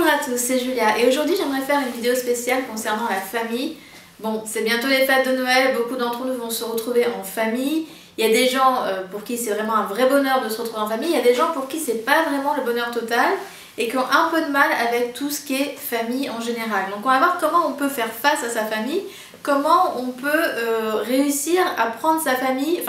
Bonjour à tous, c'est Julia et aujourd'hui j'aimerais faire une vidéo spéciale concernant la famille. Bon, c'est bientôt les fêtes de Noël, beaucoup d'entre nous vont se retrouver en famille. Il y a des gens pour qui c'est vraiment un vrai bonheur de se retrouver en famille, il y a des gens pour qui c'est pas vraiment le bonheur total et qui ont un peu de mal avec tout ce qui est famille en général. Donc on va voir comment on peut faire face à sa famille, comment on peut réussir à prendre sa famille,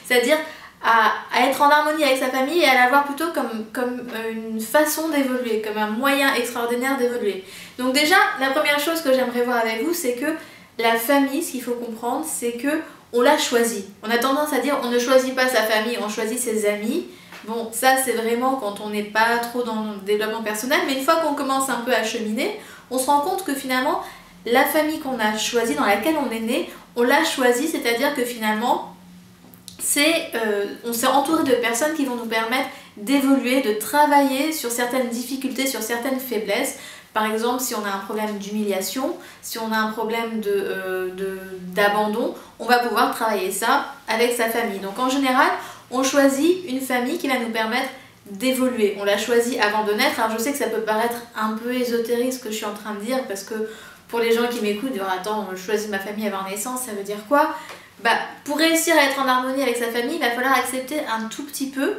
c'est-à-dire à être en harmonie avec sa famille et à la voir plutôt comme une façon d'évoluer, comme un moyen extraordinaire d'évoluer. Donc déjà, la première chose que j'aimerais voir avec vous, c'est que la famille, ce qu'il faut comprendre, c'est que on l'a choisi. On a tendance à dire on ne choisit pas sa famille, on choisit ses amis. Bon, ça c'est vraiment quand on n'est pas trop dans le développement personnel, mais une fois qu'on commence un peu à cheminer, on se rend compte que finalement, la famille qu'on a choisie, dans laquelle on est né, on l'a choisie, c'est-à-dire que finalement, on s'est entouré de personnes qui vont nous permettre d'évoluer, de travailler sur certaines difficultés, sur certaines faiblesses. Par exemple, si on a un problème d'humiliation, si on a un problème d'abandon, on va pouvoir travailler ça avec sa famille. Donc en général, on choisit une famille qui va nous permettre d'évoluer. On l'a choisi avant de naître. Alors je sais que ça peut paraître un peu ésotérique ce que je suis en train de dire, parce que pour les gens qui m'écoutent, dire attends, je choisis ma famille avant naissance, ça veut dire quoi? Pour réussir à être en harmonie avec sa famille, il va falloir accepter un tout petit peu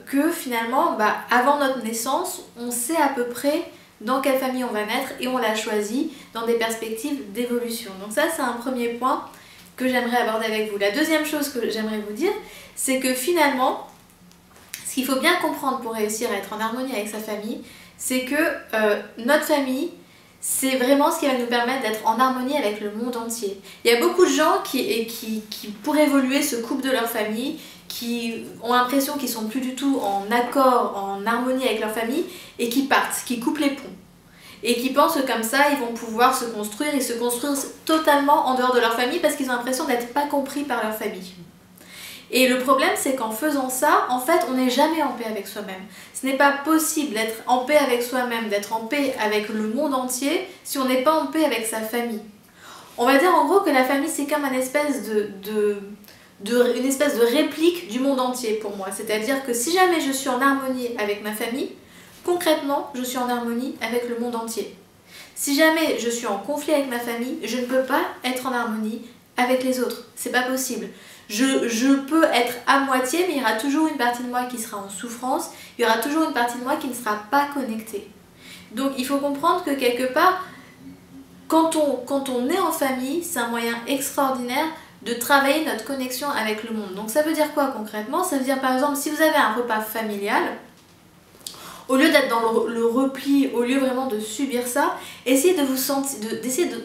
que finalement, avant notre naissance, on sait à peu près dans quelle famille on va naître et on l'a choisi dans des perspectives d'évolution. Donc ça, c'est un premier point que j'aimerais aborder avec vous. La deuxième chose que j'aimerais vous dire, c'est que finalement, ce qu'il faut bien comprendre pour réussir à être en harmonie avec sa famille, c'est que notre famille, c'est vraiment ce qui va nous permettre d'être en harmonie avec le monde entier. Il y a beaucoup de gens qui pour évoluer, se coupent de leur famille, qui ont l'impression qu'ils sont plus du tout en accord, en harmonie avec leur famille, et qui partent, qui coupent les ponts. Et qui pensent que comme ça, ils vont pouvoir se construire, et se construire totalement en dehors de leur famille, parce qu'ils ont l'impression d'être pas compris par leur famille. Et le problème, c'est qu'en faisant ça, en fait, on n'est jamais en paix avec soi-même. Ce n'est pas possible d'être en paix avec soi-même, d'être en paix avec le monde entier, si on n'est pas en paix avec sa famille. On va dire en gros que la famille, c'est comme une espèce de réplique du monde entier pour moi. C'est-à-dire que si jamais je suis en harmonie avec ma famille, concrètement, je suis en harmonie avec le monde entier. Si jamais je suis en conflit avec ma famille, je ne peux pas être en harmonie avec les autres. C'est pas possible. Je peux être à moitié, mais il y aura toujours une partie de moi qui sera en souffrance, il y aura toujours une partie de moi qui ne sera pas connectée. Donc il faut comprendre que quelque part, quand on est en famille, c'est un moyen extraordinaire de travailler notre connexion avec le monde. Donc ça veut dire quoi concrètement? Ça veut dire par exemple, si vous avez un repas familial, au lieu d'être dans le repli, au lieu vraiment de subir ça, essayez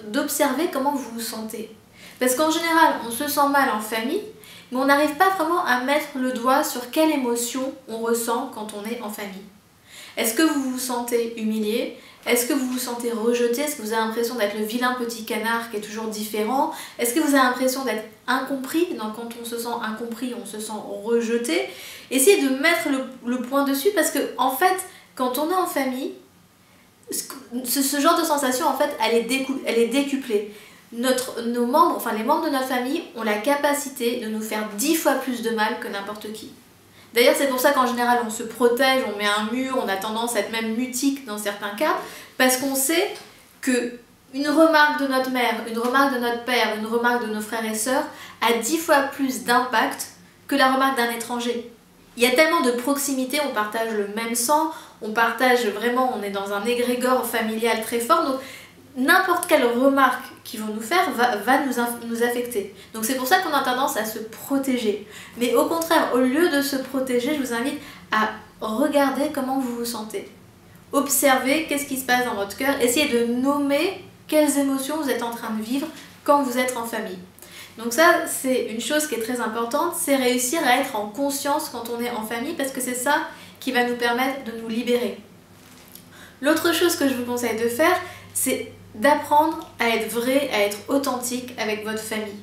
d'observer comment vous vous sentez. Parce qu'en général, on se sent mal en famille, mais on n'arrive pas vraiment à mettre le doigt sur quelle émotion on ressent quand on est en famille. Est-ce que vous vous sentez humilié? Est-ce que vous vous sentez rejeté? Est-ce que vous avez l'impression d'être le vilain petit canard qui est toujours différent? Est-ce que vous avez l'impression d'être incompris? Donc quand on se sent incompris, on se sent rejeté. Essayez de mettre le point dessus, parce que en fait, quand on est en famille, ce genre de sensation, en fait, elle est décuplée. Les membres de notre famille ont la capacité de nous faire 10 fois plus de mal que n'importe qui. D'ailleurs, c'est pour ça qu'en général, on se protège, on met un mur, on a tendance à être même mutique dans certains cas, parce qu'on sait que une remarque de notre mère, une remarque de notre père, une remarque de nos frères et sœurs a 10 fois plus d'impact que la remarque d'un étranger. Il y a tellement de proximité, on partage le même sang, on partage vraiment, on est dans un égrégore familial très fort, donc n'importe quelle remarque qu'ils vont nous faire va nous affecter. Donc c'est pour ça qu'on a tendance à se protéger. Mais au contraire, au lieu de se protéger, je vous invite à regarder comment vous vous sentez. Observez qu'est-ce qui se passe dans votre cœur. Essayez de nommer quelles émotions vous êtes en train de vivre quand vous êtes en famille. Donc ça, c'est une chose qui est très importante, c'est réussir à être en conscience quand on est en famille, parce que c'est ça qui va nous permettre de nous libérer. L'autre chose que je vous conseille de faire, c'est d'apprendre à être vrai, à être authentique avec votre famille.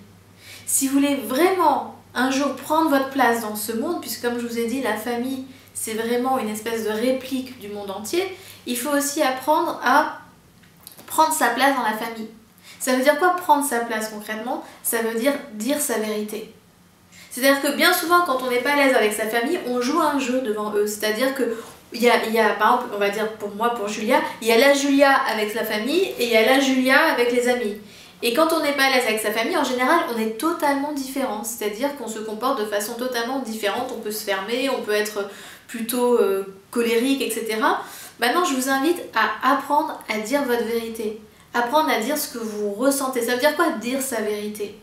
Si vous voulez vraiment un jour prendre votre place dans ce monde, puisque comme je vous ai dit, la famille c'est vraiment une espèce de réplique du monde entier, il faut aussi apprendre à prendre sa place dans la famille. Ça veut dire quoi prendre sa place concrètement? Ça veut dire sa vérité. C'est-à-dire que bien souvent, quand on n'est pas à l'aise avec sa famille, on joue un jeu devant eux. C'est-à-dire par exemple, on va dire pour moi, pour Julia, il y a la Julia avec sa famille et il y a la Julia avec les amis. Et quand on n'est pas à l'aise avec sa famille, en général, on est totalement différent. C'est-à-dire qu'on se comporte de façon totalement différente. On peut se fermer, on peut être plutôt colérique, etc. Maintenant, je vous invite à apprendre à dire votre vérité. Apprendre à dire ce que vous ressentez. Ça veut dire quoi, dire sa vérité?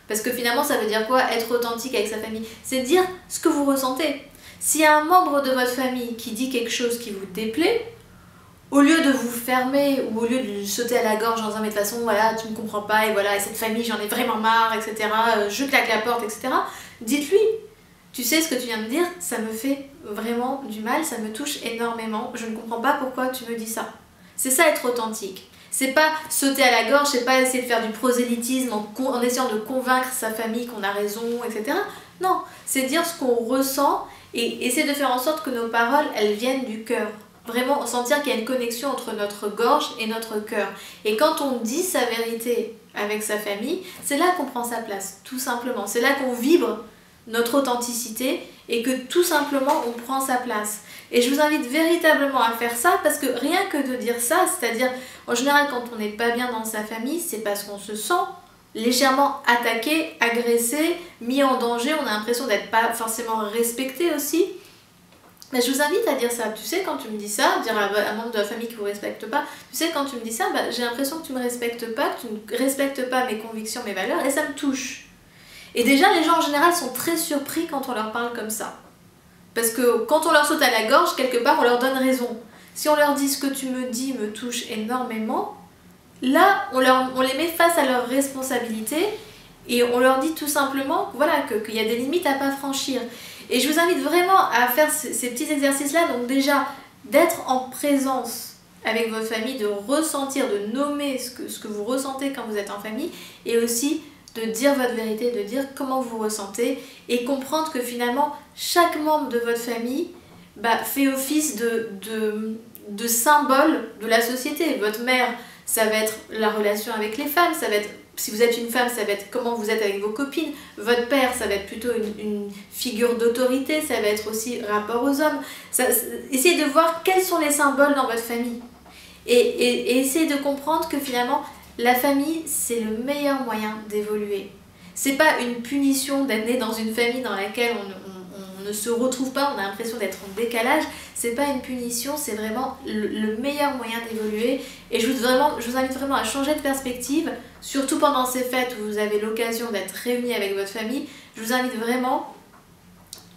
Parce que finalement, ça veut dire quoi, être authentique avec sa famille? C'est dire ce que vous ressentez. S'il y a un membre de votre famille qui dit quelque chose qui vous déplaît, au lieu de vous fermer ou au lieu de lui sauter à la gorge en disant mais de toute façon voilà tu me comprends pas et voilà et cette famille j'en ai vraiment marre, etc. Je claque la porte, etc. Dites-lui, tu sais ce que tu viens de dire, ça me fait vraiment du mal, ça me touche énormément, je ne comprends pas pourquoi tu me dis ça. C'est ça être authentique. C'est pas sauter à la gorge, c'est pas essayer de faire du prosélytisme en essayant de convaincre sa famille qu'on a raison, etc. Non, c'est dire ce qu'on ressent et essayer de faire en sorte que nos paroles elles viennent du cœur. Vraiment sentir qu'il y a une connexion entre notre gorge et notre cœur. Et quand on dit sa vérité avec sa famille, c'est là qu'on prend sa place, tout simplement. C'est là qu'on vibre notre authenticité et que tout simplement on prend sa place. Et je vous invite véritablement à faire ça parce que rien que de dire ça, c'est-à-dire en général quand on n'est pas bien dans sa famille, c'est parce qu'on se sent légèrement attaqué, agressé, mis en danger, on a l'impression d'être pas forcément respecté aussi. Mais je vous invite à dire ça. Tu sais, quand tu me dis ça, dire à un membre de la famille qui ne vous respecte pas, tu sais, quand tu me dis ça, j'ai l'impression que tu ne me respectes pas, que tu ne respectes pas mes convictions, mes valeurs, et ça me touche. Et déjà, les gens en général sont très surpris quand on leur parle comme ça. Parce que quand on leur saute à la gorge, quelque part, on leur donne raison. Si on leur dit ce que tu me dis me touche énormément, là, on les met face à leurs responsabilités et on leur dit tout simplement voilà, qu'il y a des limites à ne pas franchir. Et je vous invite vraiment à faire ces petits exercices-là. Donc déjà, d'être en présence avec votre famille, de ressentir, de nommer ce que vous ressentez quand vous êtes en famille, et aussi de dire votre vérité, de dire comment vous ressentez, et comprendre que finalement, chaque membre de votre famille fait office de symbole de la société. Votre mère, ça va être la relation avec les femmes, ça va être... Si vous êtes une femme, ça va être comment vous êtes avec vos copines. Votre père, ça va être plutôt une figure d'autorité. Ça va être aussi rapport aux hommes. Essayez de voir quels sont les symboles dans votre famille. Et essayez de comprendre que finalement, la famille, c'est le meilleur moyen d'évoluer. C'est pas une punition d'être né dans une famille dans laquelle on ne se retrouve pas, on a l'impression d'être en décalage. C'est pas une punition, c'est vraiment le meilleur moyen d'évoluer. Et je vous invite vraiment à changer de perspective, surtout pendant ces fêtes où vous avez l'occasion d'être réunis avec votre famille. Je vous invite vraiment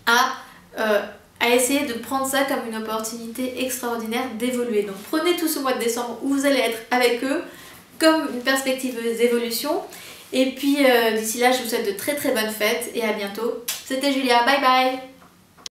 à essayer de prendre ça comme une opportunité extraordinaire d'évoluer. Donc prenez tout ce mois de décembre où vous allez être avec eux comme une perspective d'évolution. Et puis d'ici là, je vous souhaite de très très bonnes fêtes et à bientôt. C'était Julia, bye bye!